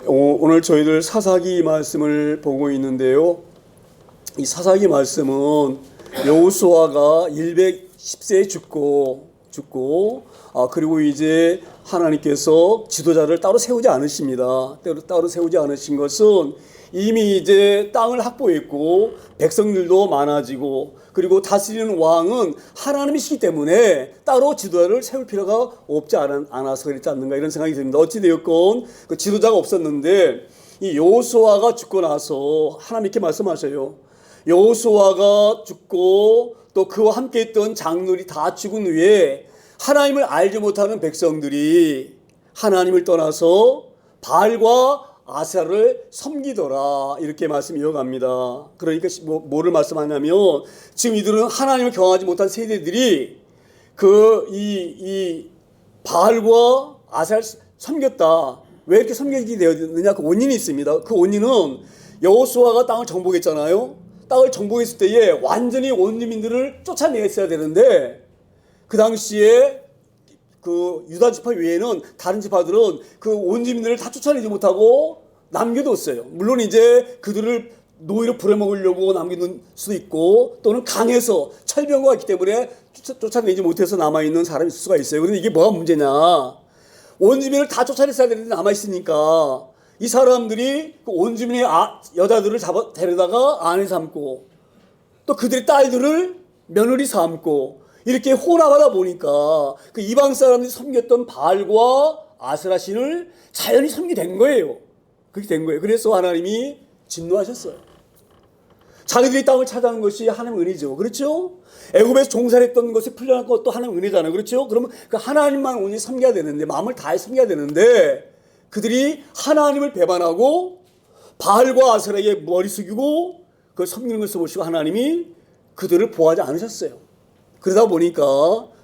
오늘 저희들 사사기 말씀을 보고 있는데요. 이 사사기 말씀은 여호수아가 110세에 죽고 그리고 이제 하나님께서 지도자를 따로 세우지 않으십니다. 따로 세우지 않으신 것은 이미 이제 땅을 확보했고 백성들도 많아지고 그리고 다스리는 왕은 하나님이시기 때문에 따로 지도자를 세울 필요가 없지 않아서 그랬지 않는가 이런 생각이 듭니다. 어찌되었건 그 지도자가 없었는데 이 여호수아가 죽고 나서 하나님 이렇게 말씀하셔요. 여호수아가 죽고 또 그와 함께 있던 장로들이 다 죽은 후에 하나님을 알지 못하는 백성들이 하나님을 떠나서 바알과 아세라를 섬기더라 이렇게 말씀 이어갑니다. 그러니까 뭐를 말씀하냐면 지금 이들은 하나님을 경험하지 못한 세대들이 이 바알과 아세라를 섬겼다. 왜 이렇게 섬기게 되었느냐? 그 원인이 있습니다. 그 원인은 여호수아가 땅을 정복했잖아요. 땅을 정복했을 때에 완전히 원주민들을 쫓아냈어야 되는데 그 당시에 그 유다 지파 외에는 다른 지파들은 그 원주민들을 다 쫓아내지 못하고 남겨뒀어요. 물론 이제 그들을 노예로 부려먹으려고 남겨둔 수도 있고 또는 강해서 철병과 있기 때문에 쫓아내지 못해서 남아있는 사람이 있을 수가 있어요. 그런데 이게 뭐가 문제냐? 원주민을 다 쫓아냈어야 되는데 남아있으니까 이 사람들이 그 원주민의 여자들을 데려다가 아내 삼고 또 그들의 딸들을 며느리 삼고 이렇게 혼합하다 보니까 그 이방 사람들이 섬겼던 바알과 아세라 신을 자연히 섬기게 된 거예요. 그렇게 된 거예요. 그래서 하나님이 진노하셨어요. 자기들이 땅을 차지하는 것이 하나님의 은혜죠. 그렇죠? 애굽에서 종살했던 것이 풀려난 것도 하나님의 은혜잖아요. 그렇죠? 그러면 그 하나님만 온전히 섬겨야 되는데 마음을 다해 섬겨야 되는데 그들이 하나님을 배반하고 바알과 아세라에게 머리 숙이고 그걸 섬기는 것을 보시고 하나님이 그들을 보호하지 않으셨어요. 그러다 보니까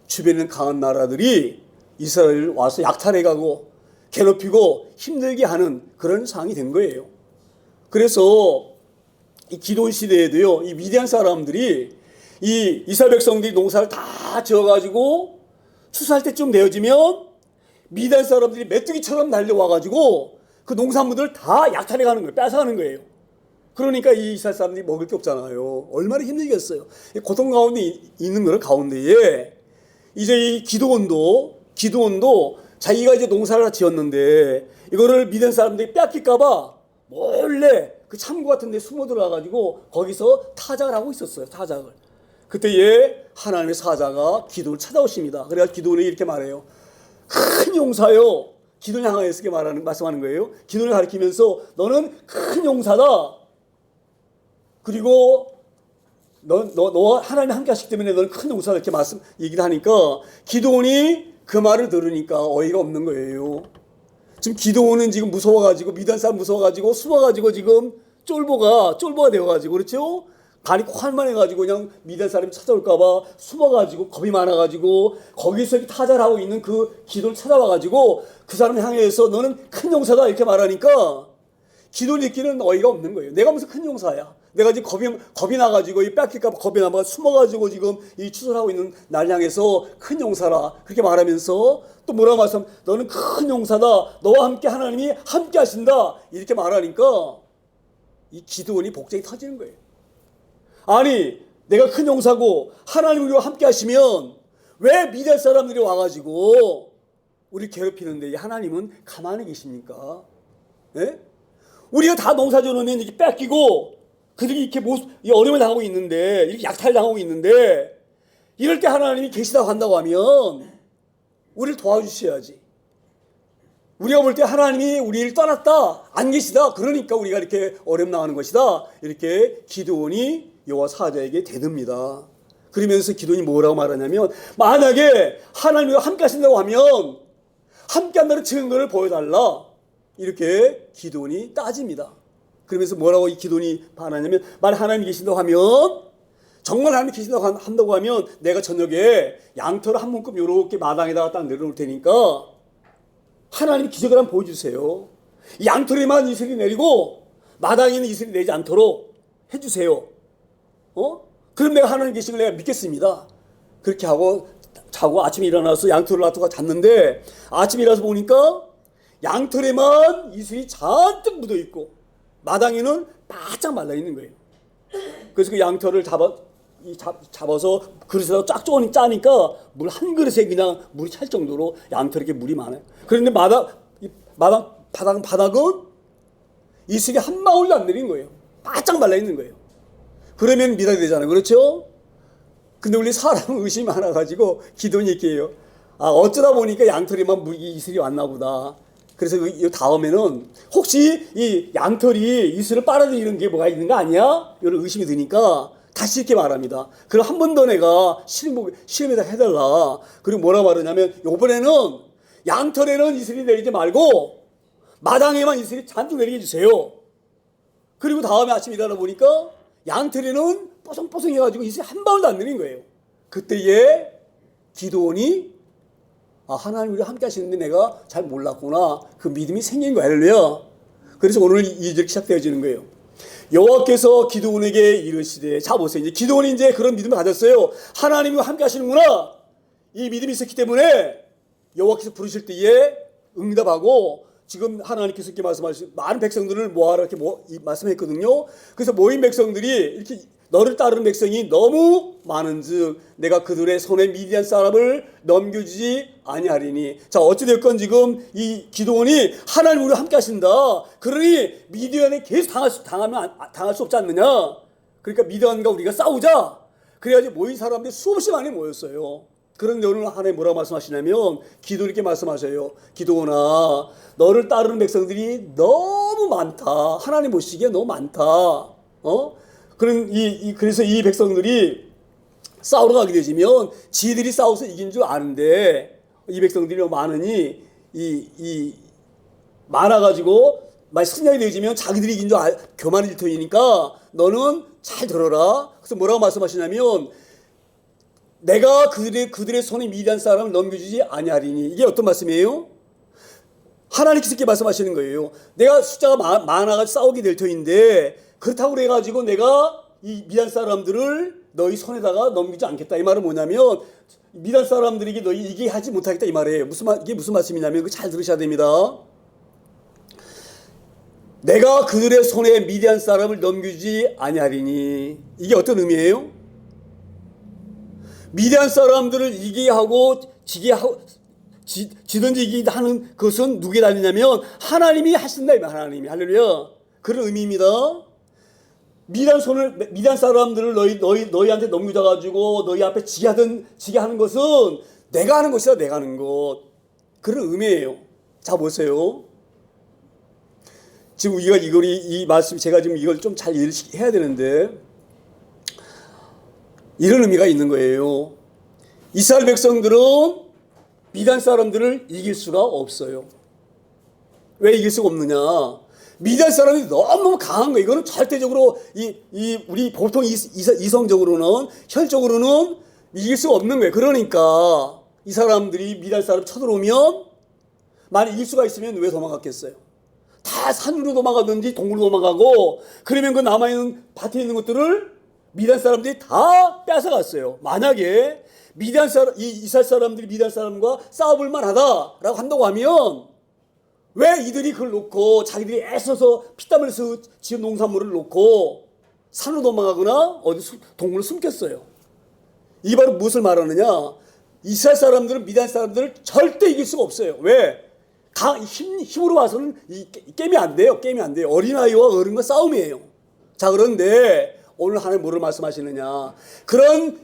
주변에 있는 강한 나라들이 이스라엘을 와서 약탈해가고 괴롭히고 힘들게 하는 그런 상황이 된 거예요. 그래서 이 기도원 시대에도요, 이 미디안 사람들이 이 이스라엘 백성들이 농사를 다 지어가지고 추수할 때쯤 되어지면 미디안 사람들이 메뚜기처럼 날려와가지고 그 농산물들을 다 약탈해가는 거예요. 뺏어가는 거예요. 그러니까 이 이스라엘 사람들이 먹을 게 없잖아요. 얼마나 힘들겠어요. 고통 가운데 있는 거를 가운데에 이제 이 기도원도 자기가 이제 농사를 다 지었는데 이거를 미디안 사람들이 뺏길까봐 몰래 그 창고 같은 데 숨어 들어가가지고 거기서 타작을 하고 있었어요. 타작을. 그때에 하나님의 사자가 기도를 찾아오십니다. 그래서 기도원이 이렇게 말해요. 큰 용사요. 기도를 향하여서 이렇게 말씀하는 거예요. 기도를 가리키면서 너는 큰 용사다. 그리고 너와 하나님 함께 하시기 때문에 너는 큰 용사다 이렇게 얘기를 하니까 기도원이 그 말을 들으니까 어이가 없는 거예요. 지금 기도원은 지금 무서워가지고 미디안 사람 무서워가지고 숨어가지고 지금 쫄보가 되어가지고 그렇죠? 간이 환만해가지고 그냥 미디안 사람이 찾아올까봐 숨어가지고 겁이 많아가지고 거기서 타자를 하고 있는 그 기도를 찾아와가지고 그 사람을 향해서 너는 큰 용사다 이렇게 말하니까 기도를 읽기는 어이가 없는 거예요. 내가 무슨 큰 용사야. 내가 지금 겁이 나가지고 이 뺏길까 봐 겁이 나가 숨어가지고 지금 이 추설하고 있는 날 향해서 큰 용사라 그렇게 말하면서 또 뭐라고 말씀? 너는 큰 용사다. 너와 함께 하나님이 함께 하신다. 이렇게 말하니까 이 기도원이 복장이 터지는 거예요. 아니 내가 큰 용사고 하나님 우리와 함께 하시면 왜 미디안 사람들이 와가지고 우리 괴롭히는데 하나님은 가만히 계십니까? 예? 우리가 다 농사 지어놓으면 이렇게 뺏기고 그들이 이렇게 어려움을 당하고 있는데 이렇게 약탈당하고 있는데 이럴 때 하나님이 계시다고 한다고 하면 우리를 도와주셔야지. 우리가 볼 때 하나님이 우리를 떠났다 안 계시다 그러니까 우리가 이렇게 어려움 당하는 것이다 이렇게 기도원이 여호와 사자에게 대듭니다. 그러면서 기도원이 뭐라고 말하냐면 만약에 하나님과 함께 하신다고 하면 함께 한다는 증거를 보여달라 이렇게 기도원이 따집니다. 그러면서 뭐라고 이 기도원이 반하냐면 만약 하나님이 계신다고 하면 정말 하나님이 계신다고 한다고 하면 내가 저녁에 양털을 한 묶음 이렇게 마당에다가 딱 내려놓을 테니까 하나님이 기적을 한번 보여주세요. 양털에만 이슬이 내리고 마당에는 이슬이 내지 않도록 해주세요. 그럼 내가 하나님 계신 걸 내가 믿겠습니다. 그렇게 하고 자고 아침에 일어나서 양털을 놔두고 잤는데 아침에 일어나서 보니까 양털에만 이슬이 잔뜩 묻어 있고 마당에는 바짝 말라 있는 거예요. 그래서 그 양털을 잡아서 그릇에다가 쫙 짜니까 물 한 그릇에 그냥 물이 찰 정도로 양털에 이렇게 물이 많아요. 그런데 바닥은 이슬이 한 방울도 안 내린 거예요. 바짝 말라 있는 거예요. 그러면 믿어야 되잖아요. 그렇죠? 근데 우리 사람은 의심이 많아가지고 기도원이 이렇게 해요. 어쩌다 보니까 양털에만 이슬이 왔나 보다. 그래서 이 다음에는 혹시 이 양털이 이슬을 빨아들이는 게 뭐가 있는 거 아니야? 이런 의심이 드니까 다시 이렇게 말합니다. 그럼 한 번 더 내가 실험에다 해달라. 그리고 뭐라 말하냐면 이번에는 양털에는 이슬이 내리지 말고 마당에만 이슬이 잔뜩 내리게 해주세요. 그리고 다음에 아침에 일어나 보니까 양털에는 뽀송뽀송해가지고 이슬이 한 방울도 안 내린 거예요. 그때에 기도원이 하나님 우리와 함께 하시는데 내가 잘 몰랐구나. 그 믿음이 생긴 거야. 할렐루야. 그래서 오늘 2절이 시작되어지는 거예요. 여호와께서 기도원에게 이르시되, 자 보세요. 이제 기도원이 이제 그런 믿음을 가졌어요. 하나님과 함께 하시는구나. 이 믿음이 있었기 때문에 여호와께서 부르실 때에 응답하고, 지금 하나님께서 이렇게 말씀하신 많은 백성들을 모아라 이렇게 말씀했거든요. 그래서 모인 백성들이 이렇게 너를 따르는 백성이 너무 많은즉 내가 그들의 손에 미디안 사람을 넘겨주지 아니하리니. 자, 어찌됐건 지금 이 기도원이 하나님 우리와 함께 하신다. 그러니 미디안에 계속 당할 수 없지 않느냐. 그러니까 미디안과 우리가 싸우자. 그래가지고 모인 사람들이 수없이 많이 모였어요. 그런데 오늘 하나님 뭐라고 말씀하시냐면 기도 이렇게 말씀하셔요. 기도원아, 너를 따르는 백성들이 너무 많다. 하나님 보시기에 너무 많다. 그래서 이 백성들이 싸우러 가게 되지면 지들이 싸워서 이긴 줄 아는데 이 백성들이 너무 많으니 많아가지고 승리하게 되지면 자기들이 이긴 줄 교만해질 터이니까 너는 잘 들어라. 그래서 뭐라고 말씀하시냐면 내가 그들의 손에 미디안 사람을 넘겨주지 아니하리니. 이게 어떤 말씀이에요? 하나님께서 이렇게 말씀하시는 거예요. 내가 숫자가 많아가지고 싸우게 될 터인데 그렇다고 그래가지고 내가 이 미디안 사람들을 너희 손에다가 넘기지 않겠다. 이 말은 뭐냐면 미디안 사람들에게 너희 이기게 하지 못하겠다 이 말이에요. 이게 무슨 말씀이냐면 그거 잘 들으셔야 됩니다. 내가 그들의 손에 미디안 사람을 넘기지 아니하리니. 이게 어떤 의미예요? 미디안 사람들을 이기게 하고 지든지 이기게 하는 것은 누구에 달리냐면 하나님이 하신다. 하나님이. 할렐루야. 그런 의미입니다. 미디안 사람들을 너희한테 넘기자 가지고 너희 앞에 지게 하는 것은 내가 하는 것이다. 내가 하는 것. 그런 의미예요. 자 보세요. 지금 우리가 이 말씀 제가 지금 이걸 좀 잘 이해해야 되는데 이런 의미가 있는 거예요. 이스라엘 백성들은 미디안 사람들을 이길 수가 없어요. 왜 이길 수가 없느냐? 미디안 사람이 너무 강한 거예요. 이거는 절대적으로 우리 보통 이성적으로는 혈적으로는 이길 수가 없는 거예요. 그러니까 이 사람들이 미디안 사람 쳐들어오면 만약 이길 수가 있으면 왜 도망갔겠어요? 다 산으로 도망가든지 동굴로 도망가고 그러면 그 남아있는 밭에 있는 것들을 미디안 사람들이 다 뺏어갔어요. 만약에 이스라엘 사람들이 미디안 사람과 싸워볼 만하다라고 한다고 하면 왜 이들이 그걸 놓고 자기들이 애써서 피땀 흘려서 지은 농산물을 놓고 산으로 도망가거나 어디 동굴로 숨겼어요. 이 바로 무엇을 말하느냐? 이스라엘 사람들은 미디안 사람들을 절대 이길 수가 없어요. 왜? 힘으로 와서는 게임이 안 돼요. 게임이 안 돼요. 어린아이와 어른과 싸움이에요. 자, 그런데 오늘 하나님 뭐를 말씀하시느냐? 그런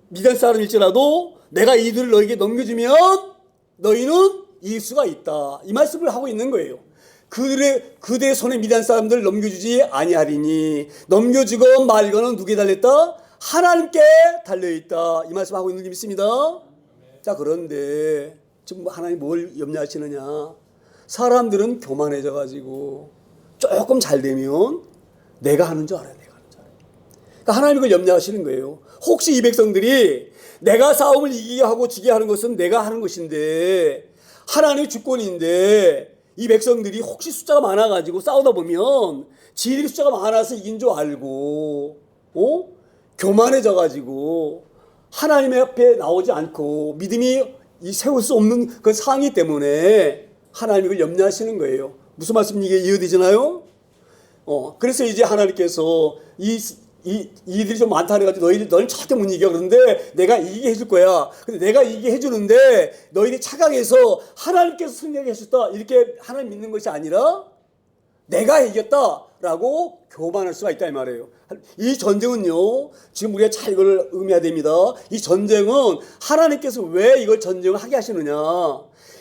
미디안 사람일지라도 내가 이들을 너에게 넘겨주면 너희는 이길 수가 있다. 이 말씀을 하고 있는 거예요. 그들의 손에 미디안 사람들을 넘겨주지 아니하리니. 넘겨주건 말거는 누구에 달렸다? 하나님께 달려있다. 이 말씀 하고 있는 게 믿습니다. 자, 그런데 지금 하나님 뭘 염려하시느냐? 사람들은 교만해져 가지고 조금 잘 되면 내가 하는 줄 알아요. 그러니까 하나님이 그걸 염려하시는 거예요. 혹시 이 백성들이 내가 싸움을 이기게 하고 지게 하는 것은 내가 하는 것인데 하나님의 주권인데 이 백성들이 혹시 숫자가 많아가지고 싸우다 보면 지들이 숫자가 많아서 이긴 줄 알고 교만해져가지고 하나님의 앞에 나오지 않고 믿음이 세울 수 없는 그 상황이기 때문에 하나님 이걸 염려하시는 거예요. 무슨 말씀인지 이게 이해되잖아요? 그래서 이제 하나님께서 이들이 좀 많다 그래가지고 너희는 절대 못 이겨. 그런데 내가 이기게 해줄 거야. 근데 내가 이기게 해주는데 너희들이 착각해서 하나님께서 승리하게 하셨다, 이렇게 하나님 믿는 것이 아니라 내가 이겼다라고 교만할 수가 있다 이 말이에요. 이 전쟁은요, 지금 우리가 잘 이걸 의미해야 됩니다. 이 전쟁은 하나님께서 왜 이걸 전쟁을 하게 하시느냐,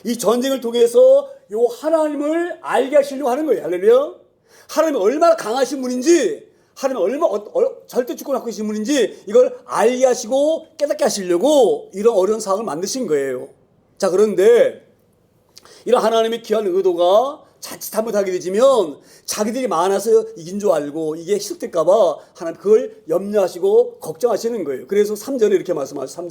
이 전쟁을 통해서 요 하나님을 알게 하시려고 하는 거예요. 할렐루야. 하나님이 얼마나 강하신 분인지, 하나님이 얼마나 절대 주권을 갖고 계신 분인지 이걸 알게 하시고 깨닫게 하시려고 이런 어려운 상황을 만드신 거예요. 자, 그런데 이런 하나님의 귀한 의도가 자칫 잘못하게 되지면 자기들이 많아서 이긴 줄 알고 이게 희석될까 봐 하나님 그걸 염려하시고 걱정하시는 거예요. 그래서 3절에 이렇게 말씀하셔요.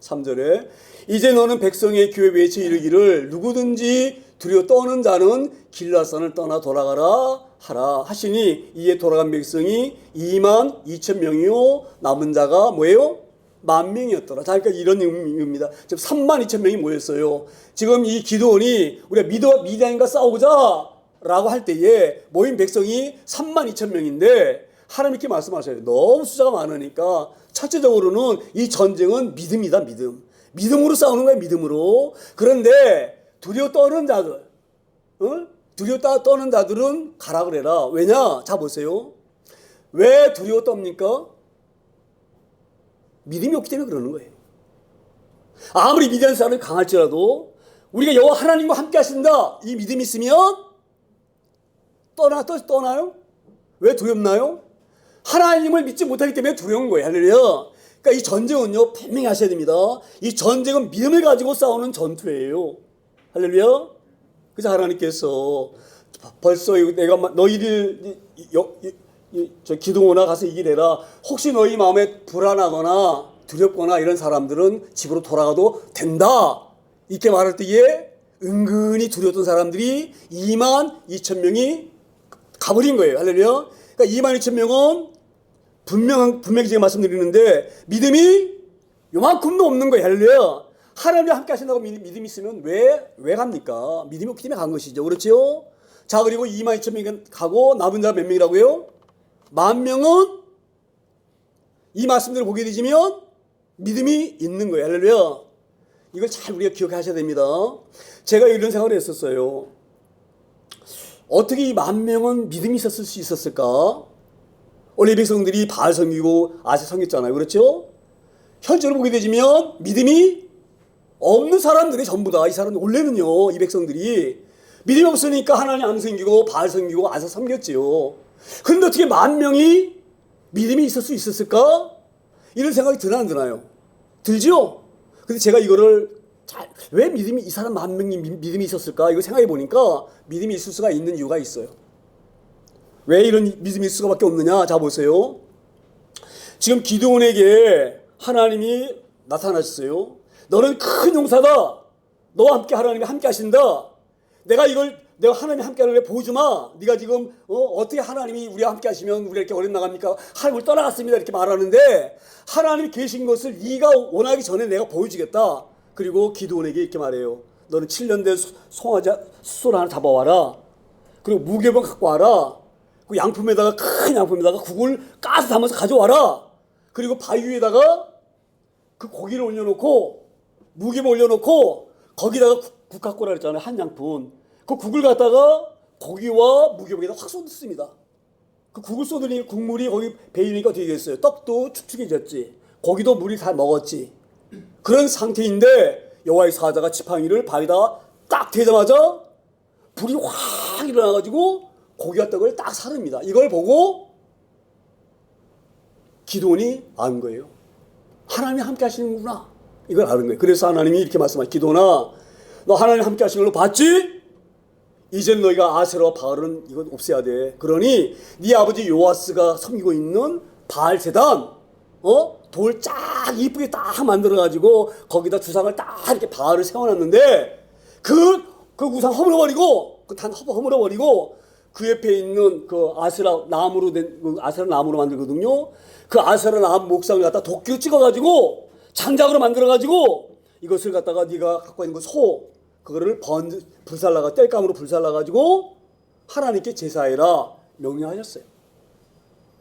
3절에 이제 너는 백성의 귀에 외쳐 이르기를 누구든지 두려워 떠는 자는 길라산을 떠나 돌아가라 하라 하시니 이에 돌아간 백성이 2만 2천 명이요 남은 자가 뭐예요? 10,000명이었더라. 자, 그러니까 이런 의미입니다. 지금 3만 2천 명이 모였어요. 지금 이 기드온이 우리가 미디안과 싸우자 라고 할 때에 모인 백성이 3만 2천 명인데 하나님 이렇게 말씀하셔요. 너무 숫자가 많으니까 첫째적으로는 이 전쟁은 믿음이다. 믿음으로 싸우는 거야. 믿음으로. 그런데 두려워 떠는 자들, 두려워 떠는 자들은 가라 그래라. 왜냐? 자, 보세요. 왜 두려워 떱니까? 믿음이 없기 때문에 그러는 거예요. 아무리 미디안 사람이 강할지라도 우리가 여호와 하나님과 함께 하신다, 이 믿음이 있으면 떠나요? 왜 두렵나요? 하나님을 믿지 못하기 때문에 두려운 거예요. 할렐루야. 그러니까 이 전쟁은요, 분명히 하셔야 됩니다. 이 전쟁은 믿음을 가지고 싸우는 전투예요. 할렐루야. 그래서 하나님께서 벌써 내가 너희들 저 기둥오나 가서 이기래라. 혹시 너희 마음에 불안하거나 두렵거나 이런 사람들은 집으로 돌아가도 된다, 이렇게 말할 때에 은근히 두려웠던 사람들이 2만 2천 명이 가버린 거예요. 할렐루야. 그러니까 2만 2천 명은 분명히 제가 말씀드리는데 믿음이 요만큼도 없는 거예요. 할렐루야. 하나님과 함께 하신다고 믿음이 있으면 왜 갑니까? 믿음이 없기 때문에 간 것이죠. 그렇죠? 자, 그리고 2만 2천 명이 가고 남은 자가 몇 명이라고요? 10,000명은 이 말씀들을 보게 되시면 믿음이 있는 거예요. 할렐루야. 이걸 잘 우리가 기억하셔야 됩니다. 제가 이런 생각을 했었어요. 어떻게 이 10,000명은 믿음이 있었을 수 있었을까? 원래 백성들이 바알 섬기고 아세 섬겼잖아요. 그렇죠? 현재로 보게 되시면 믿음이 없는 사람들이 전부 다, 이 사람들 원래는요, 이 백성들이 믿음이 없으니까 하나님 안 섬기고 바알 섬기고 아세 섬겼지요. 그런데 어떻게 10,000명이 믿음이 있을 수 있었을까? 이런 생각이 드나 안 드나요? 들죠? 근데 제가 이거를 왜 이 사람 10,000명이 믿음이 있었을까? 이거 생각해 보니까 믿음이 있을 수가 있는 이유가 있어요. 왜 이런 믿음이 있을 수밖에 없느냐? 자, 보세요. 지금 기드온에게 하나님이 나타나셨어요. 너는 큰 용사다. 너와 함께 하나님이 함께 하신다. 내가 하나님이 함께 하는 걸 보여주마. 네가 지금 어떻게 하나님이 우리와 함께 하시면 우리가 이렇게 어려 나갑니까? 하나님을 떠나갔습니다. 이렇게 말하는데 하나님이 계신 것을 네가 원하기 전에 내가 보여주겠다. 그리고 기드온에게 이렇게 말해요. 너는 7년 된 송아지 숫솔 하나 잡아와라. 그리고 무게병 갖고 와라. 그 양품에다가, 큰 양품에다가 국을 가서 담아서 가져와라. 그리고 바위 위에다가 그 고기를 올려놓고 무게병 올려놓고 거기다가 국 갖고 오라 그랬잖아요. 한 양푼. 그 국을 갖다가 고기와 무게병에다 확 쏟습니다. 그 국을 쏟으니 국물이 거기 배이니까 어떻게 됐어요? 떡도 축축해졌지. 고기도 물이 다 먹었지. 그런 상태인데 여호와의 사자가 지팡이를 바위에다 딱 대자마자 불이 확 일어나가지고 고기와 떡을 딱 사릅니다. 이걸 보고 기드온이 안 거예요. 하나님이 함께 하시는구나. 이걸 아는 거예요. 그래서 하나님이 이렇게 말씀하시죠. 기드온아, 너 하나님 함께 하시는 걸로 봤지? 이제는 너희가 아세라와 바알은 이건 없애야 돼. 그러니 네 아버지 요아스가 섬기고 있는 바알 제단, 돌 쫙 이쁘게 딱 만들어가지고 거기다 주상을 딱 이렇게 바알을 세워놨는데 그 우상 허물어버리고 그 단 허물어버리고 그 옆에 있는 그 아세라 나무로 된 그 아세라 나무로 만들거든요. 그 아세라 나무 목상을 갖다 도끼로 찍어가지고 장작으로 만들어가지고 이것을 갖다가 네가 갖고 있는 그 소, 그거를 불살라가 땔감으로 불살라가지고 하나님께 제사해라 명령하셨어요.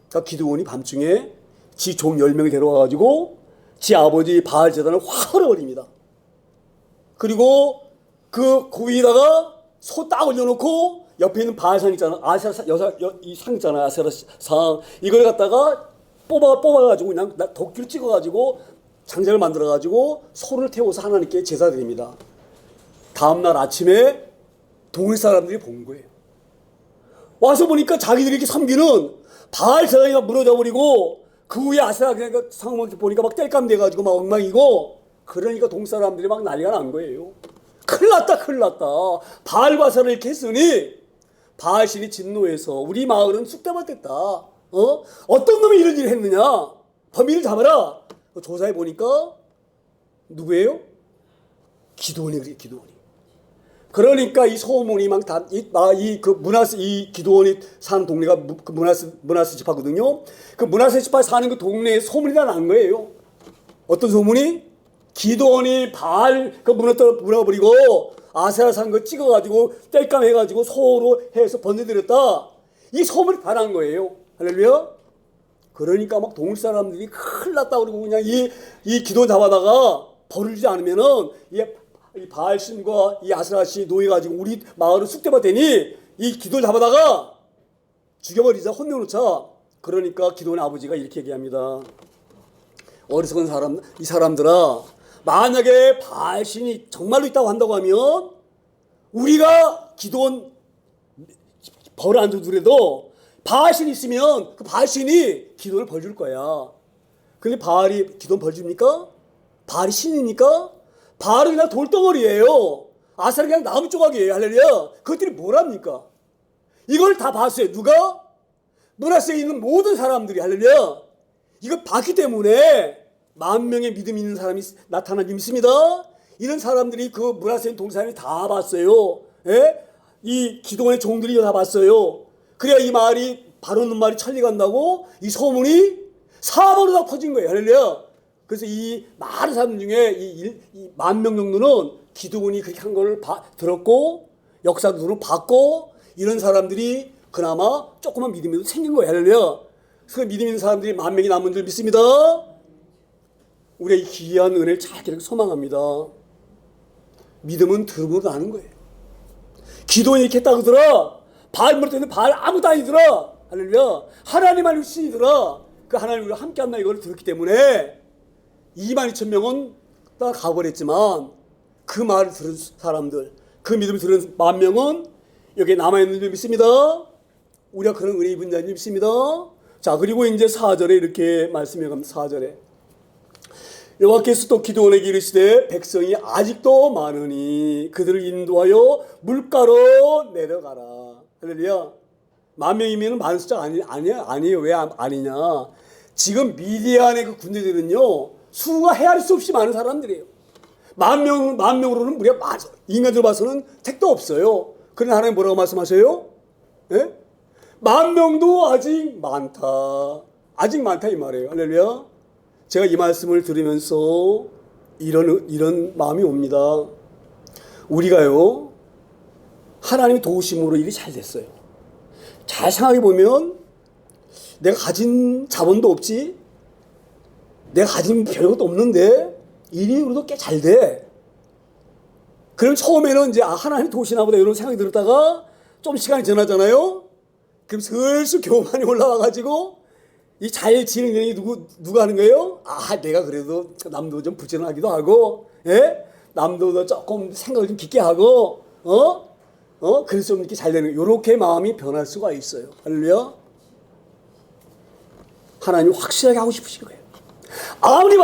그러니까 기드온이 밤중에 지 종 10명을 데려와가지고 지 아버지 바알 제단을 확 헐어버립니다. 그리고 그 위에다가 소 딱 올려놓고 옆에 있는 바알상 있잖아. 아세라 이 상 있잖아. 아세라 상. 이걸 갖다가 뽑아가지고 그냥 도끼를 찍어가지고 장작을 만들어가지고 소를 태워서 하나님께 제사 드립니다. 다음날 아침에 동네 사람들이 본 거예요. 와서 보니까 자기들이 이렇게 섬기는 바알 제단이 무너져 버리고 그 위에 아세라 그냥 상을 보니까 막 땔감 돼가지고 막 엉망이고, 그러니까 동네 사람들이 막 난리가 난 거예요. 큰일 났다. 바알 과사를 이렇게 했으니 바알 신이 진노해서 우리 마을은 쑥대밭 됐다. 어떤 놈이 이런 일을 했느냐? 범인을 잡아라. 조사해 보니까 누구예요? 기드온이 그래, 기드온이. 그러니까 이 소문이 막 다 이 기드온이 사는 동네가 그 므낫세 지파거든요. 그 므낫세 지파 사는 그 동네에 소문이 다 난 거예요. 어떤 소문이? 기드온이 바알 그 무너버리고 아세라 산 거 찍어가지고 땔감 해가지고 소로 해서 번져드렸다. 이 소문이 다 난 거예요. 할렐루야. 그러니까 막 동물 사람들이 큰일 났다 그러고 그냥 이 기드온 잡아다가 벌을 주지 않으면은 이 바알 신과 이 아세라 신 노예가지고 우리 마을을 쑥대밭 되니 이 기드온 잡아다가 죽여버리자, 혼내놓자. 그러니까 기드온의 아버지가 이렇게 얘기합니다. 어리석은 사람, 이 사람들아, 만약에 바알 신이 정말로 있다고 한다고 하면 우리가 기드온 벌을 안 주더라도 바알 신이 있으면 그 바알 신이 기드온을 벌 줄 거야. 근데 바알이 기드온 벌 줍니까? 바알이 신이니까? 바알은 그냥 돌덩어리예요. 아사는 그냥 나무 조각이에요. 할렐루야. 그것들이 뭘 합니까? 이걸 다 봤어요. 누가? 므낫세에 있는 모든 사람들이. 할렐루야. 이거 봤기 때문에 10,000명의 믿음 있는 사람이 나타나기 믿습니다. 이런 사람들이 그 므낫세 동산이 다 봤어요. 예? 이 기드온의 종들이 다 봤어요. 그래야 이 말이 바로 없는 말이 천리 간다고 이 소문이 사방으로 다 퍼진 거예요. 할렐루야. 그래서 이 많은 사람 중에 이 10,000명 정도는 기드온이 그렇게 한 걸 들었고 역사도 봤고, 이런 사람들이 그나마 조그만 믿음이 생긴 거예요. 할렐루야. 그 믿음 있는 사람들이 10,000명이 남은 줄 믿습니다. 우리의 귀한 은혜를 잘 소망합니다. 믿음은 들음으로 나는 거예요. 기도는 이렇게 했다고 들어. 바알 물었더니 바알 아무도 아니더라. 할렐루야. 하나님 알고 신이더라. 그 하나님 우리가 함께 한다 이걸 들었기 때문에 22,000명은 다 가버렸지만 그 말을 들은 사람들, 그 믿음을 들은 10,000명은 여기에 남아있는 줄 믿습니다. 우리가 그런 은혜 입은 자인 줄 믿습니다. 자, 그리고 이제 4절에 이렇게 말씀해 갑니다. 4절에 여호와께서 또 기드온에게 이르시되 백성이 아직도 많으니 그들을 인도하여 물가로 내려가라. 할렐루야. 10,000명이면 많은 숫자가 아니에요. 왜 아니냐? 지금 미디안의 그 군대들은요, 수가 헤아릴 수 없이 많은 사람들이에요. 10,000명으로는 무려 인간들 봐서는 택도 없어요. 그러나 하나님 뭐라고 말씀하세요? 예? 10,000명도 아직 많다. 아직 많다 이 말이에요. 할렐루야. 제가 이 말씀을 들으면서 이런 마음이 옵니다. 우리가요, 하나님의 도우심으로 일이 잘 됐어요. 잘 생각해 보면 내가 가진 자본도 없지, 내가 가진 별것도 없는데 일이 그래도 꽤 잘 돼. 그럼 처음에는 이제 하나님 도우시나 보다 이런 생각이 들었다가 좀 시간이 지나잖아요. 그럼 슬슬 교만이 올라와가지고 이 잘 진행되는 게 누가 하는 거예요? 내가 그래도 남도 좀 부지런하기도 하고, 예? 남도 조금 생각을 좀 깊게 하고, 그래서 좀 이렇게 잘 되는, 요렇게 마음이 변할 수가 있어요. 할렐루야. 하나님이 확실하게 하고 싶으신 거예요. 아무리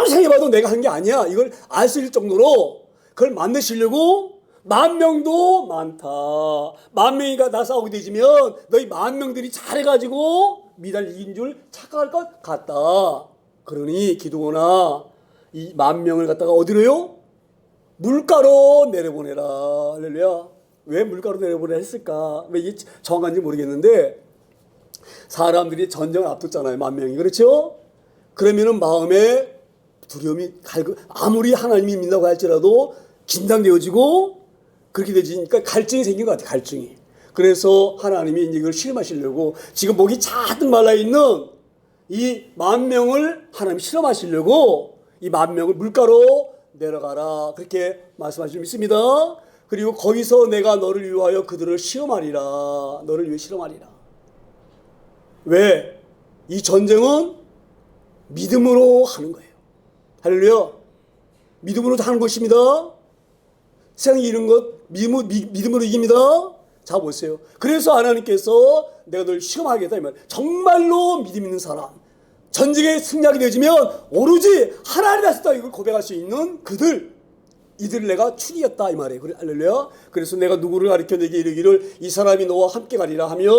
생각해봐도 내가 한 게 아니야. 이걸 알 수 있을 정도로 그걸 만드시려고 10,000명도 많다. 10,000명이가 나 싸우게 되지면 너희 10,000명들이 잘해가지고 미달 이긴 줄 착각할 것 같다. 그러니 기드온아, 이 10,000명을 갖다가 어디로요? 물가로 내려보내라. 할렐루야. 왜 물가로 내려보내라 했을까? 왜 이게 정확한지 모르겠는데 사람들이 전쟁을 앞뒀잖아요. 10,000명이. 그렇죠? 그러면은 마음에 두려움이 아무리 하나님이 믿는다고 할지라도 긴장되어지고 그렇게 되니까 갈증이 생긴 것 같아요. 갈증이. 그래서 하나님이 이걸 실험하시려고 지금 목이 잔뜩 말라있는 이 10,000명을 하나님이 실험하시려고 이 10,000명을 물가로 내려가라 그렇게 말씀하시고 있습니다. 그리고 거기서 내가 너를 위하여 그들을 시험하리라. 너를 위해 실험하리라. 왜? 이 전쟁은 믿음으로 하는 거예요. 할렐루야. 믿음으로 하는 것입니다. 세상이 이런 것 믿음으로 이깁니다. 자 보세요. 그래서 하나님께서 내가 널 시험하겠다 이 말. 정말로 믿음 있는 사람, 전쟁에 승리하게 되어지면 오로지 하나님이 하셨다 이걸 고백할 수 있는 이들을 내가 추리했다 이 말이에요. 할렐루야. 그래서 내가 누구를 가리켜 내게 이르기를 이 사람이 너와 함께 가리라 하면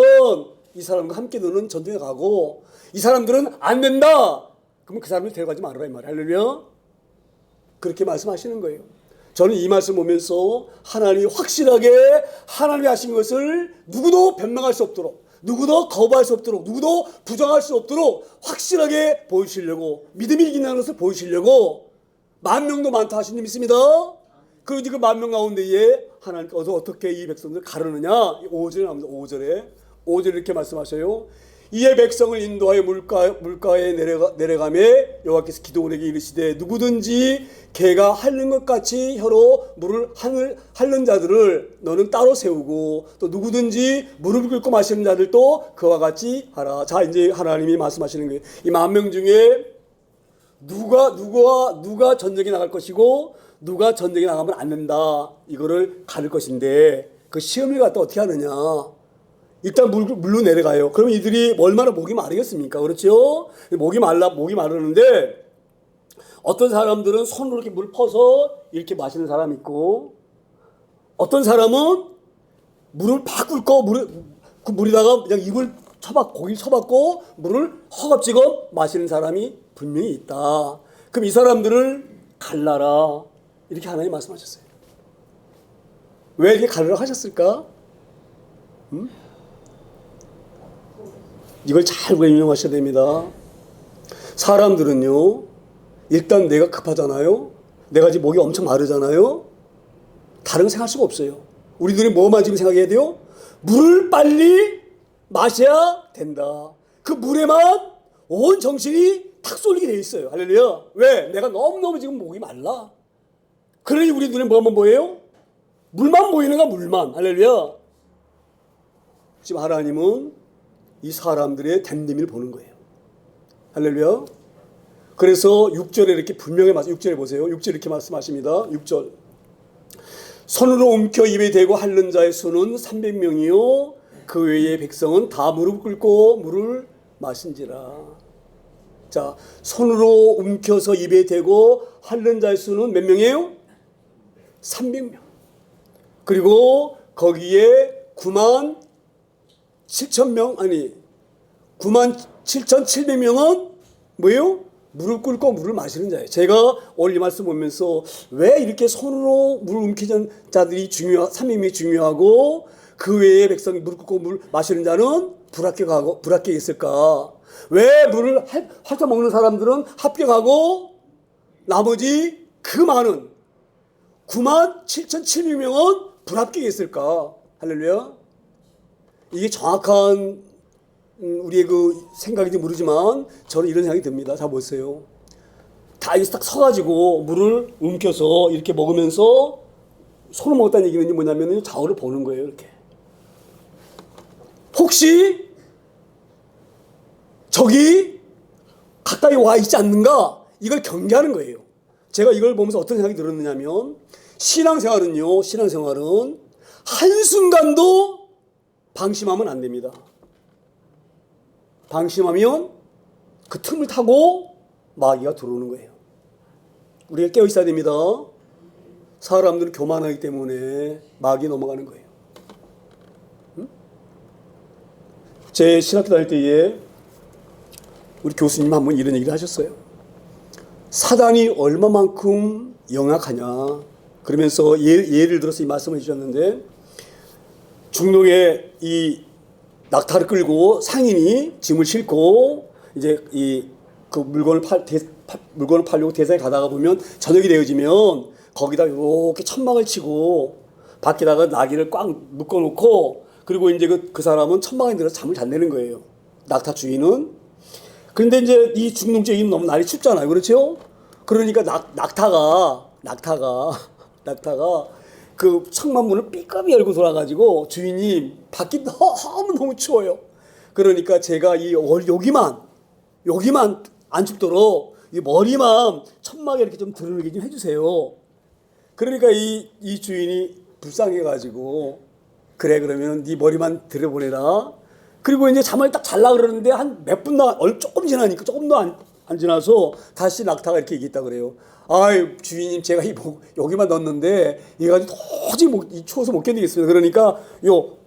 이 사람과 함께 너는 전쟁에 가고 이 사람들은 안 된다. 그러면 그 사람을 데려가지 말아라 이 말이에요. 할렐루야. 그렇게 말씀하시는 거예요. 저는 이 말씀 보면서 하나님이 확실하게 하나님이 하신 것을 누구도 변명할 수 없도록, 누구도 거부할 수 없도록, 누구도 부정할 수 없도록 확실하게 보이시려고, 믿음이 이긴다는 것을 보이시려고 10,000명도 많다 하신 님 있습니다. 그리고 그 10,000명 가운데에 하나님께서 어떻게 이 백성들을 가르느냐. 5절에 나옵니다. 5절에 이렇게 말씀하셔요. 이에 백성을 인도하여 물가에 내려가매 여호와께서 기드온에게 이르시되 누구든지 개가 핥는 것 같이 혀로 물을 핥는 자들을 너는 따로 세우고 또 누구든지 무릎을 꿇고 마시는 자들도 그와 같이 하라. 자 이제 하나님이 말씀하시는 거예요. 이 10,000명 중에 누가 전쟁에 나갈 것이고 누가 전쟁에 나가면 안 된다. 이거를 가릴 것인데 그 시험을 갖다 어떻게 하느냐. 일단 물로 내려가요. 그러면 이들이 얼마나 목이 마르겠습니까? 그렇죠? 목이 마르는데 어떤 사람들은 손으로 이렇게 물 퍼서 이렇게 마시는 사람이 있고 어떤 사람은 물을 팍 끓고 그 물에다가 그냥 고기를 쳐박고 물을 허겁지겁 마시는 사람이 분명히 있다. 그럼 이 사람들을 갈라라. 이렇게 하나님 말씀하셨어요. 왜 이렇게 갈라라 하셨을까? 이걸 잘 유념하셔야 됩니다. 사람들은요, 일단 내가 급하잖아요. 내가 지금 목이 엄청 마르잖아요. 다른 거 생각할 수가 없어요. 우리들이 뭐만 지금 생각해야 돼요? 물을 빨리 마셔야 된다. 그 물에만 온 정신이 탁 쏠리게 돼 있어요. 할렐루야. 왜? 내가 너무너무 지금 목이 말라. 그러니 우리 눈에 뭐만 보여요? 물만 보이는가 물만. 할렐루야. 지금 하나님은 이 사람들의 됨됨이를 보는 거예요. 할렐루야. 그래서 6절에 이렇게 분명히 6절에 보세요. 6절에 이렇게 말씀하십니다. 6절. 손으로 움켜 입에 대고 핥는 자의 수는 300명이요 그 외의 백성은 다 무릎 꿇고 물을 마신지라. 자, 손으로 움켜서 입에 대고 핥는 자의 수는 몇 명이에요? 300명. 그리고 거기에 97,700명은 뭐예요? 물을 끓고 물을 마시는 자예요. 제가 오늘 이 말씀 보면서 왜 이렇게 손으로 물을 움키는 자들이 300명이 중요하고 그 외에 백성이 물을 끓고 물 마시는 자는 불합격하게 있을까? 왜 물을 핥아 먹는 사람들은 합격하고 나머지 그 많은 97,700명은 불합격이 있을까? 할렐루야. 이게 정확한 우리의 그 생각인지 모르지만 저는 이런 생각이 듭니다. 자 보세요. 다 여기서 딱 서가지고 물을 움켜서 이렇게 먹으면서 손을 먹었다는 얘기는 뭐냐면 좌우를 보는 거예요. 이렇게. 혹시 적이 가까이 와 있지 않는가? 이걸 경계하는 거예요. 제가 이걸 보면서 어떤 생각이 들었느냐면 신앙생활은 한순간도 방심하면 안 됩니다. 방심하면 그 틈을 타고 마귀가 들어오는 거예요. 우리가 깨어 있어야 됩니다. 사람들은 교만하기 때문에 마귀에 넘어가는 거예요. 제 신학교 다닐 때에 우리 교수님 한 번 이런 얘기를 하셨어요. 사단이 얼마만큼 영악하냐. 그러면서 예를 들어서 이 말씀을 해주셨는데 중동에 이 낙타를 끌고 상인이 짐을 싣고 이제 그 물건을 물건을 팔려고 대산에 가다가 보면 저녁이 되어지면 거기다 이렇게 천막을 치고 밖에다가 나귀를 꽉 묶어놓고 그리고 이제 그 사람은 천막에 들어서 잠을 잔다는 거예요. 낙타 주인은. 그런데 이제 이 중동지역이 너무 날이 춥잖아요. 그렇죠? 그러니까 낙타가 그 창문문을 삐까비 열고 돌아가지고 주인이 밖이 너무 추워요. 그러니까 제가 여기만 안 춥도록 이 머리만 천막에 이렇게 좀 드러내게 좀 해주세요. 그러니까 이 주인이 불쌍해가지고 그래 그러면 네 머리만 들여보내라. 그리고 이제 잠을 딱 잘라 그러는데 한 몇 분 조금 지나니까 조금도 안 지나서 다시 낙타가 이렇게 얘기했다 그래요. 아이 주인님 제가 여기만 넣었는데 얘가 도저히 추워서 못 견디겠습니다. 그러니까 요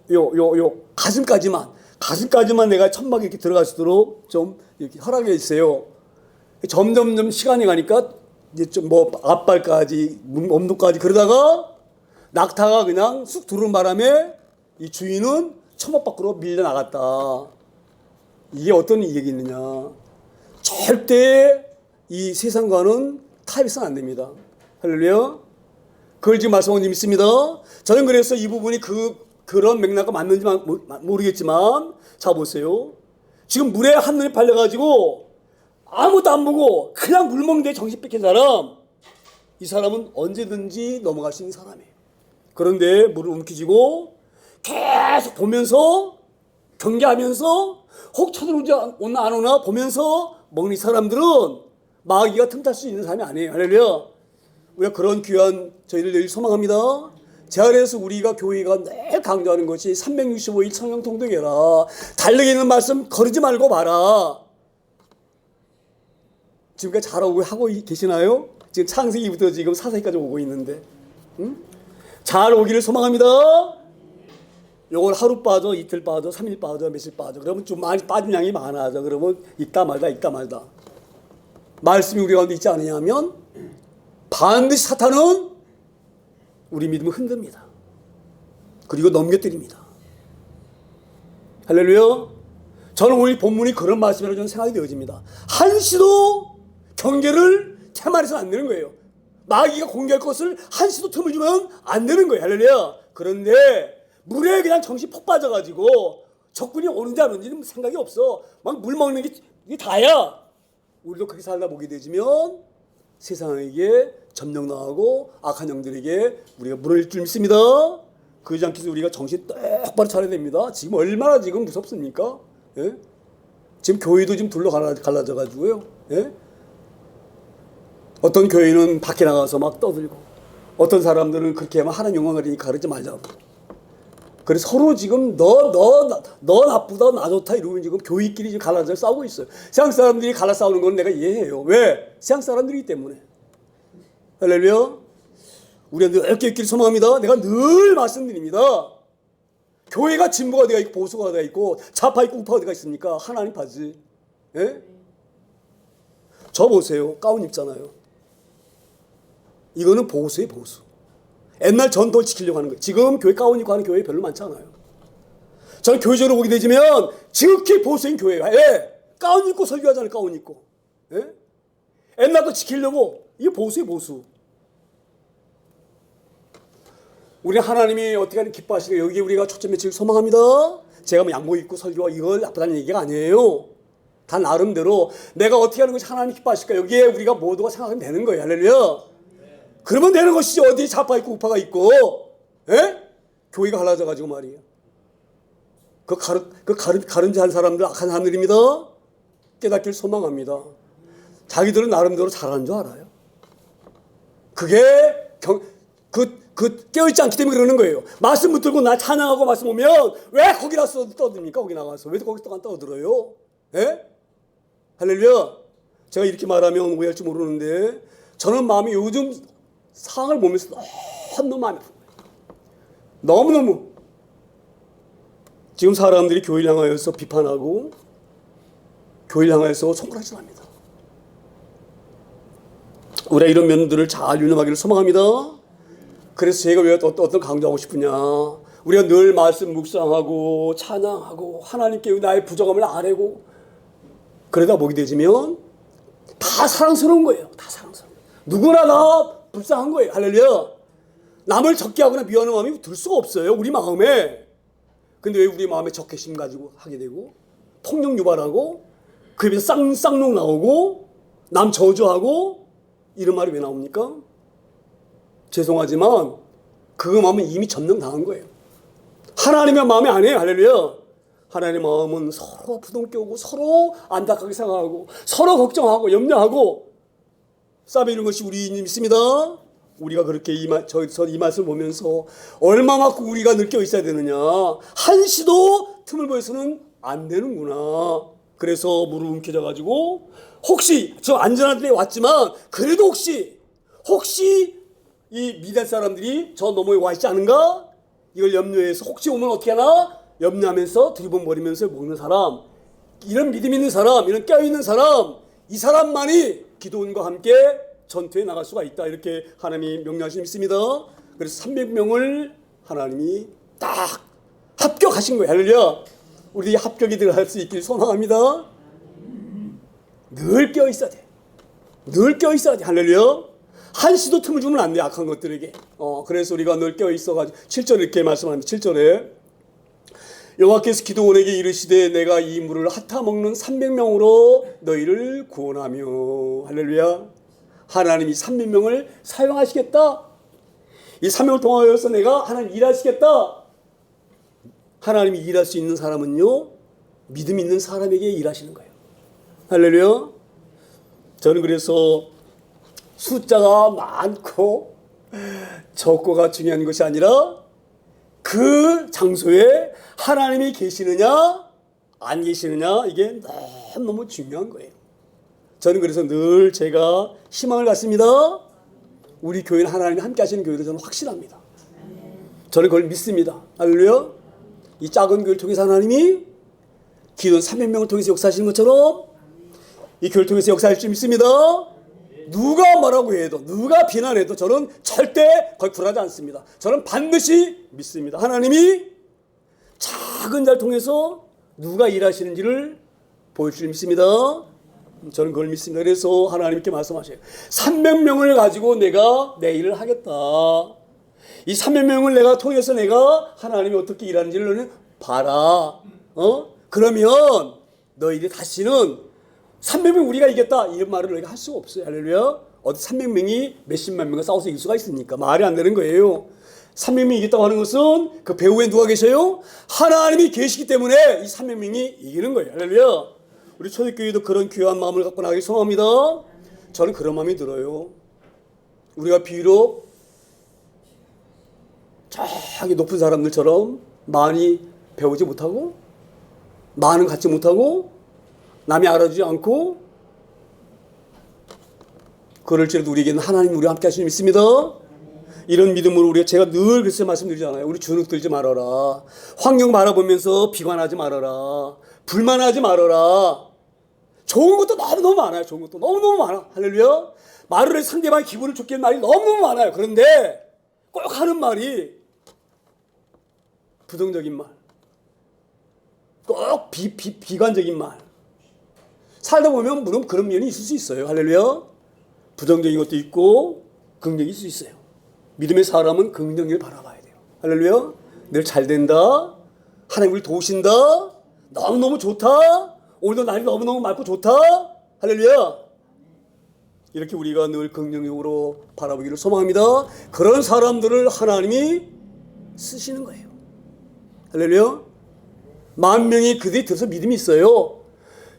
가슴까지만 내가 천막에 이렇게 들어갈 수 있도록 좀 이렇게 허락해 주세요. 점점 시간이 가니까 이제 좀 뭐 앞발까지 몸통까지 그러다가 낙타가 그냥 쑥 들어온 바람에 이 주인은 천막 밖으로 밀려 나갔다. 이게 어떤 얘기겠느냐? 절대 이 세상과는 타협해서는 안 됩니다. 할렐루야. 그걸 지금 말씀하고 있습니다. 저는 그래서 이 부분이 그런 맥락과 맞는지 모르겠지만 자 보세요. 지금 물에 한눈에 팔려가지고 아무것도 안 보고 그냥 물 먹는 데 정신 뺏긴 사람, 이 사람은 언제든지 넘어갈 수 있는 사람이에요. 그런데 물을 움켜쥐고 계속 보면서 경계하면서 혹 쳐들어오지 오나 안 오나 보면서 먹는 이 사람들은 마귀가 틈탈 수 있는 사람이 아니에요. 할렐루야. 우리가 그런 귀한 저희를 늘 소망합니다. 제가 그래서 우리가 교회가 늘 강조하는 것이 365일 성령 통독해라. 달력에 있는 말씀 거르지 말고 봐라. 지금까지 잘하고 하고 계시나요? 지금 창세기부터 지금 사사기까지 오고 있는데 잘 오기를 소망합니다. 요걸 하루 빠져, 이틀 빠져, 3일 빠져, 며칠 빠져. 그러면 좀 많이 빠진 양이 많아져. 그러면 있다 말다. 말씀이 우리 가운데 있지 않느냐면 반드시 사탄은 우리 믿음을 흔듭니다. 그리고 넘겨뜨립니다. 할렐루야. 저는 오늘 본문이 그런 말씀이라고 저는 생각이 되어집니다. 한시도 경계를 태만해서는 안 되는 거예요. 마귀가 공개할 것을 한시도 틈을 주면 안 되는 거예요. 할렐루야. 그런데 물에 그냥 정신 폭 빠져가지고 적군이 오는지 안 오는지는 생각이 없어. 막 물 먹는 게 이게 다야. 우리도 그렇게 살다 보게 되지면 세상에게 점령당하고 악한 영들에게 우리가 무너질 줄 믿습니다. 그러지 않기 위해서 우리가 정신 똑바로 차려야 됩니다. 지금 얼마나 지금 무섭습니까? 예? 지금 교회도 지금 둘로 갈라져가지고요. 예? 어떤 교회는 밖에 나가서 막 떠들고 어떤 사람들은 그렇게 하면 하나님 영광을 가르치지 말자고. 그래서 서로 지금 너 나쁘다 나 좋다 이러면 지금 교회끼리 지금 갈라져 싸우고 있어요. 세상 사람들이 갈라 싸우는 건 내가 이해해요. 왜? 세상 사람들이기 때문에. 할렐루야. 우리가 늘 교회끼리 소망합니다. 내가 늘 말씀드립니다. 교회가 진보가 되어 있고 보수가 되어 있고 좌파 있고 우파가 되어 있습니까? 하나님 파지. 예? 저 보세요. 가운 입잖아요. 이거는 보수예요, 보수. 옛날 전통을 지키려고 하는 거예요. 지금 교회 가운 입고 하는 교회 별로 많지 않아요. 저는 교회적으로 보게 되지만 지극히 보수인 교회가 가운 입고 설교하잖아요. 가운 입고. 예? 옛날 거 지키려고. 이게 보수예요, 보수. 우리 하나님이 어떻게 하는 기뻐하시고 여기에 우리가 초점 매치를 소망합니다. 제가 뭐 양복 입고 설교와 이걸 나쁘다는 얘기가 아니에요. 다 나름대로 내가 어떻게 하는 것이 하나님 기뻐하실까 여기에 우리가 모두가 생각하면 되는 거예요. 할렐루야. 그러면 되는 것이지 어디 좌파 있고 우파가 있고 교회가 갈라져가지고 말이에요. 가른자한 사람들 악한 사람들입니다. 깨닫기를 소망합니다. 자기들은 나름대로 잘하는 줄 알아요. 그게 깨어있지 않기 때문에 그러는 거예요. 말씀 붙들고 나 찬양하고 말씀 오면 왜 거기 나서 떠듭니까? 거기 나가서 왜 거기 떠들어요? 할렐루야. 제가 이렇게 말하면 오해할지 모르는데 저는 마음이 요즘 상황을 보면서 너무 마음이 아픈 거예요. 너무너무 지금 사람들이 교회를 향하여서 비판하고 교회를 향하여서 손가락질 합니다. 우리가 이런 면들을 잘 유념하기를 소망합니다. 그래서 제가 왜 어떤 강조하고 싶으냐. 우리가 늘 말씀 묵상하고 찬양하고 하나님께 나의 부족함을 아뢰고 그러다 보게 되지면 다 사랑스러운 거예요. 다 사랑스러운 거예요. 누구나 다 불쌍한 거예요. 할렐루야. 남을 적게 하거나 미워하는 마음이 들 수가 없어요. 우리 마음에. 근데 왜 우리 마음에 적개심 가지고 하게 되고 폭력 유발하고 그 입에서 쌍욕 나오고 남 저주하고 이런 말이 왜 나옵니까? 죄송하지만 그 마음은 이미 점령당한 거예요. 하나님의 마음이 아니에요. 할렐루야. 하나님의 마음은 서로 부둥켜 오고 서로 안타깝게 생각하고 서로 걱정하고 염려하고 싸매는 것이 우리인 믿습니다. 우리가 그렇게 이 말씀을 보면서 얼마만큼 우리가 느껴 있어야 되느냐. 한시도 틈을 보여서는 안 되는구나. 그래서 무릎 움켜져 가지고 혹시 저 안전한 데 왔지만 그래도 혹시 이 미달 사람들이 저 너머에 와 있지 않은가? 이걸 염려해서 혹시 오면 어떻게 하나? 염려하면서 두리번거리면서 먹는 사람, 이런 믿음 있는 사람, 이런 깨어있는 사람, 이 사람만이 기도원과 함께 전투에 나갈 수가 있다. 이렇게 하나님이 명령하신 믿습니다. 그래서 300명을 하나님이 딱 합격하신 거예요. 할렐루야. 우리 합격이 들어갈 수 있길 소망합니다. 늘 깨어있어야 돼. 늘 깨어있어야 돼. 할렐루야. 한시도 틈을 주면 안 돼. 악한 것들에게. 그래서 우리가 늘 깨어있어가지고 7절에 이렇게 말씀합니다. 7절에 여호와께서 기드온에게 이르시되 내가 이 물을 핥아먹는 300명으로 너희를 구원하며. 할렐루야. 하나님이 300명을 사용하시겠다. 이 300명을 통하여서 내가 하나님 일하시겠다. 하나님이 일할 수 있는 사람은요, 믿음 있는 사람에게 일하시는 거예요. 할렐루야. 저는 그래서 숫자가 많고 적고가 중요한 것이 아니라 그 장소에 하나님이 계시느냐 안 계시느냐, 이게 너무너무 중요한 거예요. 저는 그래서 늘 제가 희망을 갖습니다. 우리 교회는 하나님이 함께 하시는 교회로 저는 확신합니다. 저는 그걸 믿습니다. 할렐루야. 이 작은 교회를 통해서 하나님이 기도원 300명을 통해서 역사하시는 것처럼 이 교회를 통해서 역사할 줄 믿습니다. 누가 뭐라고 해도, 누가 비난해도 저는 절대 거의 굴하지 않습니다. 저는 반드시 믿습니다. 하나님이 작은 자를 통해서 누가 일하시는지를 보여줄 줄 믿습니다. 저는 그걸 믿습니다. 그래서 하나님께 말씀하셔요. 300명을 가지고 내가 내 일을 하겠다. 이 300명을 내가 통해서 내가 하나님이 어떻게 일하는지를 너는 봐라. 그러면 너희들이 다시는 300명 우리가 이겼다 이런 말을 너희가 할 수가 없어요. 할렐루야. 어디 300명이 몇십만 명과 싸워서 이길 수가 있습니까? 말이 안 되는 거예요. 300명이 이겼다고 하는 것은 그 배후에 누가 계셔요? 하나님이 계시기 때문에 이 300명이 이기는 거예요. 할렐루야. 우리 초대교회도 그런 귀한 마음을 갖고 나가기 소망합니다. 저는 그런 마음이 들어요. 우리가 비록 저기 높은 사람들처럼 많이 배우지 못하고 많은 갖지 못하고 남이 알아주지 않고 그럴지라도 우리에게는 하나님 우리와 함께 하시는 믿습니다. 이런 믿음으로 우리가 제가 늘 그래서 말씀드리잖아요. 우리 주눅 들지 말아라. 환경 바라보면서 비관하지 말아라. 불만하지 말아라. 좋은 것도 너무너무 많아요. 좋은 것도 너무너무 많아. 할렐루야. 말을 해서 상대방의 기분을 좋게 하는 말이 너무너무 많아요. 그런데 꼭 하는 말이 부정적인 말, 꼭 비관적인 말. 살다 보면 물론 그런 면이 있을 수 있어요. 할렐루야. 부정적인 것도 있고 긍정이 있을 수 있어요. 믿음의 사람은 긍정을 바라봐야 돼요. 할렐루야. 늘 잘 된다. 하나님 우리를 도우신다. 너무너무 좋다. 오늘도 날이 너무너무 맑고 좋다. 할렐루야. 이렇게 우리가 늘 긍정적으로 바라보기를 소망합니다. 그런 사람들을 하나님이 쓰시는 거예요. 할렐루야. 10,000명이 그들이 들어서 믿음이 있어요.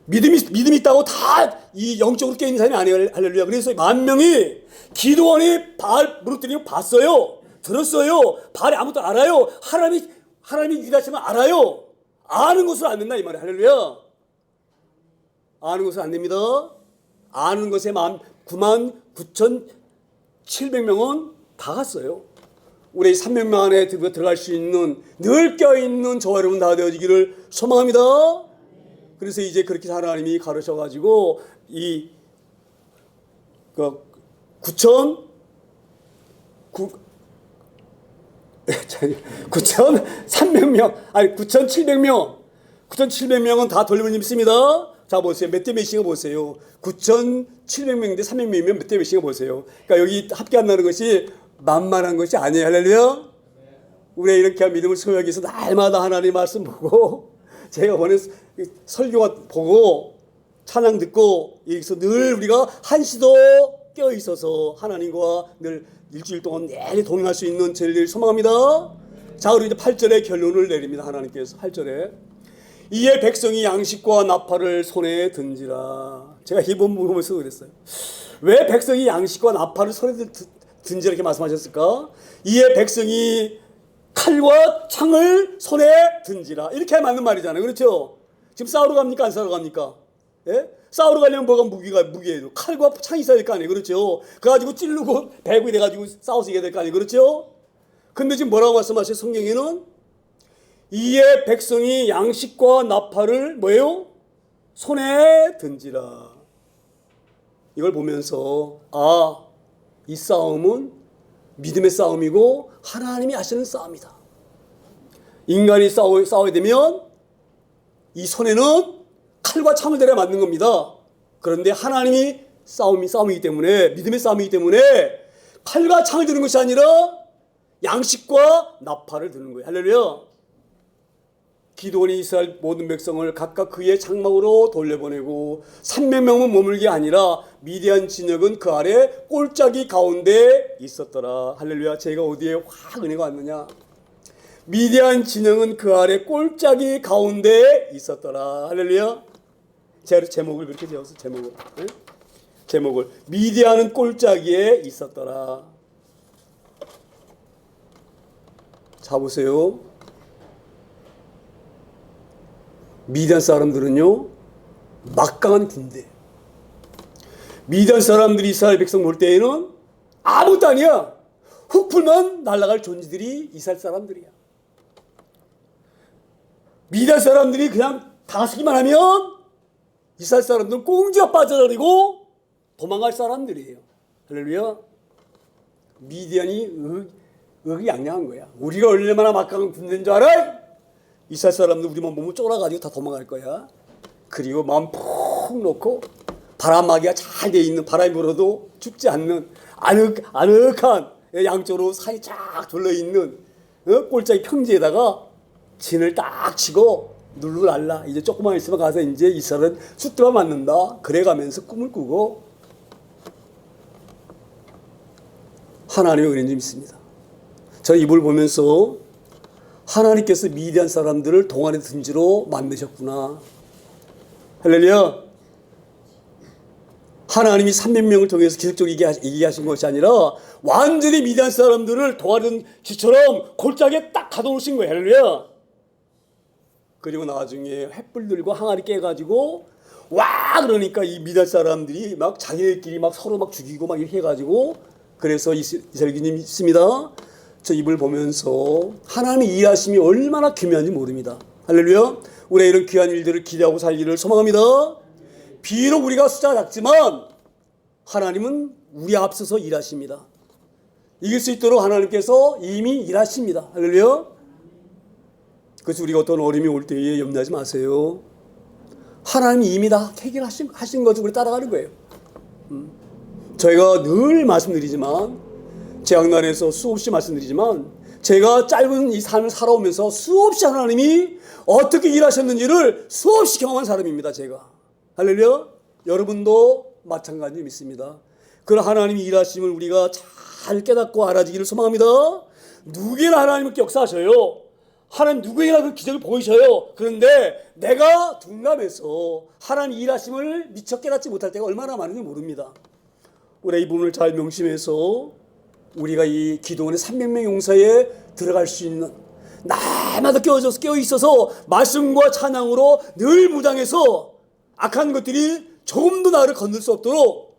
믿음이 있다고 다 이 영적으로 깨있는 사람이 아니에요. 할렐루야. 그래서 10,000명이 기도원이 바알 무너뜨리고 봤어요. 들었어요. 바알이 아무것도 알아요. 하나님이 위대하시면 알아요. 아는 것은 안 된다 이 말이에요. 할렐루야. 아는 것은 안 됩니다. 아는 것에 99,700명은 다 갔어요. 우리 300명 안에 들어갈 수 있는 늘 껴있는 저와 여러분 다 되어지기를 소망합니다. 그래서 이제 그렇게 하나님이 가르쳐가지고 이 9,300명, 아니 9,700명, 9,700명은 다 돌림을 입습니다. 자, 보세요. 몇 대 몇인가 보세요. 9,700명인데 300명이면 몇 대 몇인가 보세요. 그러니까 여기 합계한다는 것이 만만한 것이 아니에요. 할렐루야. 우리 이렇게 믿음을 소유하기 위해서 날마다 하나님 말씀 보고 제가 보낸 설교가 보고 찬양 듣고 여기서 늘 우리가 한시도 깨어 있어서 하나님과 늘 일주일 동안 내내 동행할 수 있는 진리를 소망합니다. 자, 그리고 이제 8절에 결론을 내립니다. 하나님께서 8절에 이에 백성이 양식과 나팔을 손에 든지라. 제가 이 본문 보면서 그랬어요. 왜 백성이 양식과 나팔을 손에 든지라 이렇게 말씀하셨을까? 이에 백성이 칼과 창을 손에 든지라. 이렇게 맞는 말이잖아요. 그렇죠? 지금 싸우러 갑니까? 안 싸우러 갑니까? 예? 싸우러 가려면 뭐가 무기예요? 칼과 창이 있어야 될 거 아니에요. 그렇죠? 그래가지고 찌르고 배구이 돼가지고 싸워서 이겨야 될 거 아니에요. 그렇죠? 근데 지금 뭐라고 말씀하셔요? 성경에는 이에 백성이 양식과 나팔을 뭐예요? 손에 든지라. 이걸 보면서 이 싸움은 믿음의 싸움이고 하나님이 하시는 싸움이다. 인간이 싸워야 되면 이 손에는 칼과 창을 들여야 맞는 겁니다. 그런데 하나님이 싸움이기 때문에 믿음의 싸움이기 때문에 칼과 창을 드는 것이 아니라 양식과 나팔을 드는 거예요. 할렐루야. 기드온이 이스라엘 모든 백성을 각각 그의 장막으로 돌려보내고 300명은 머물게 아니라 미디안 진영은 그 아래 꼴짝이 가운데 있었더라. 할렐루야. 제가 어디에 확 은혜가 왔느냐. 미디안 진영은 그 아래 꼴짝이 가운데 있었더라. 할렐루야. 제가 제목을 그렇게 지었어. 제목을 미디안은 꼴짝이에 있었더라. 자, 보세요. 미디안 사람들은요 막강한 군대. 미디안 사람들이 이스라엘 백성 볼 때에는 아무것도 아니야. 흙풀만 날아갈 존재들이 이스라엘 사람들이야. 미디안 사람들이 그냥 다스기만 하면 이스라엘 사람들은 꽁지가 빠져버리고 도망갈 사람들이에요. 할렐루야. 미디안이 의기양양한 거야. 우리가 얼마나 막강한 군대인 줄 알아? 이스라엘 사람들 우리만 보면 쫄아가지고 다 도망갈 거야. 그리고 마음 푹 놓고 바람막이가 잘 돼 있는, 바람이 불어도 죽지 않는 아늑한 양쪽으로 사이 쫙 둘러있는 꼴짝이 평지에다가 진을 딱 치고 눌러 날라. 이제 조금만 있으면 가서 이제 이스라엘은 숫대만 맞는다. 그래가면서 꿈을 꾸고 하나님의 은혜를 믿습니다. 저는 이걸 보면서 하나님께서 미디안 사람들을 동안의 든지로 만드셨구나. 할렐루야. 하나님이 300명을 통해서 기적적으로 얘기하신 것이 아니라 완전히 미디안 사람들을 동안의 쥐처럼 골짜기에 딱 가둬놓으신 거예요. 할렐루야. 그리고 나중에 횃불들과 항아리 깨가지고 와 그러니까 이 미디안 사람들이 막 자기들끼리 막 서로 막 죽이고 막 이렇게 해가지고 그래서 이스라엘이 믿습니다. 저 입을 보면서 하나님의 일하심이 얼마나 기묘한지 모릅니다. 할렐루야. 우리가 이런 귀한 일들을 기대하고 살기를 소망합니다. 비록 우리가 숫자가 작지만 하나님은 우리 앞서서 일하십니다. 이길 수 있도록 하나님께서 이미 일하십니다. 할렐루야. 그래서 우리가 어떤 어려움이 올 때에 염려하지 마세요. 하나님이 이미 다 해결하신 것을 우리 따라가는 거예요. 저희가 늘 말씀드리지만 재앙난에서 수없이 말씀드리지만 제가 짧은 이 삶을 살아오면서 수없이 하나님이 어떻게 일하셨는지를 수없이 경험한 사람입니다. 제가. 할렐루야. 여러분도 마찬가지 믿습니다. 그런 하나님이 일하심을 우리가 잘 깨닫고 알아지기를 소망합니다. 누구나 하나님은 역사하셔요. 하나님 누구에게나 그 기적을 보이셔요. 그런데 내가 둔감해서 하나님 일하심을 미처 깨닫지 못할 때가 얼마나 많은지 모릅니다. 우리 이 부분을 잘 명심해서 우리가 이 기도원의 300명 용사에 들어갈 수 있는 날마다 깨어 있어서 말씀과 찬양으로 늘 무장해서 악한 것들이 조금도 나를 건들 수 없도록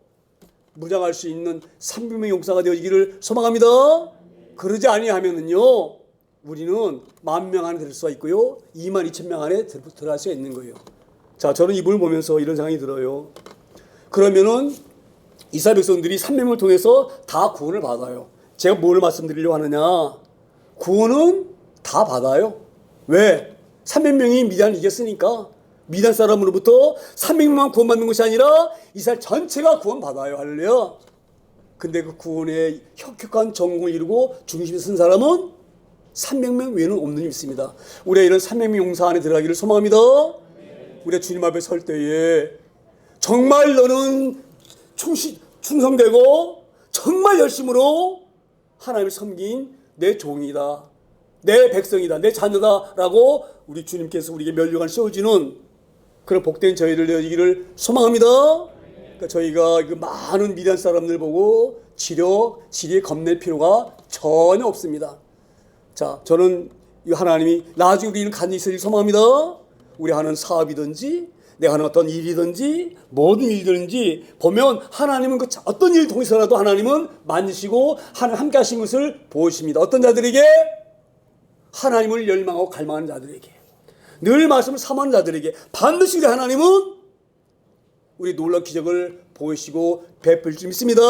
무장할 수 있는 300명 용사가 되어지기를 소망합니다. 그러지 아니하면은요 우리는 10,000명 안에 들 수가 있고요 22,000명 안에 들어갈 수가 있는 거예요. 자, 저는 이분을 보면서 이런 생각이 들어요. 그러면은 이스라엘 백성들이 300명을 통해서 다 구원을 받아요. 제가 뭘 말씀드리려고 하느냐. 구원은 다 받아요. 왜? 300명이 미디안을 이겼으니까 미단 사람으로부터 300명만 구원받는 것이 아니라 이스라엘 전체가 구원받아요. 할렐루야. 근데 그 구원의 혁혁한 전공을 이루고 중심에 선 사람은 300명 외에는 없는 일 있습니다. 우리가 이런 300명 용사 안에 들어가기를 소망합니다. 우리가 주님 앞에 설 때에 정말 너는 충성되고 정말 열심으로 하나님을 섬긴 내 종이다, 내 백성이다, 내 자녀다라고 우리 주님께서 우리에게 면류관을 씌워주는 그런 복된 저희들 되기를 소망합니다. 그러니까 저희가 그 많은 미디안 사람들 보고 지리에 겁낼 필요가 전혀 없습니다. 자, 저는 이 하나님이 나중에 우리는 간절히 있을 소망합니다. 우리 하는 사업이든지 내가 하는 어떤 일이든지 모든 일이든지 보면 하나님은 그 어떤 일을 통해서라도 하나님은 만지시고 함께 하신 것을 보십니다. 어떤 자들에게? 하나님을 열망하고 갈망하는 자들에게, 늘 말씀을 사모하는 자들에게 반드시 하나님은 우리 놀라운 기적을 보이시고 베풀 줄 믿습니다.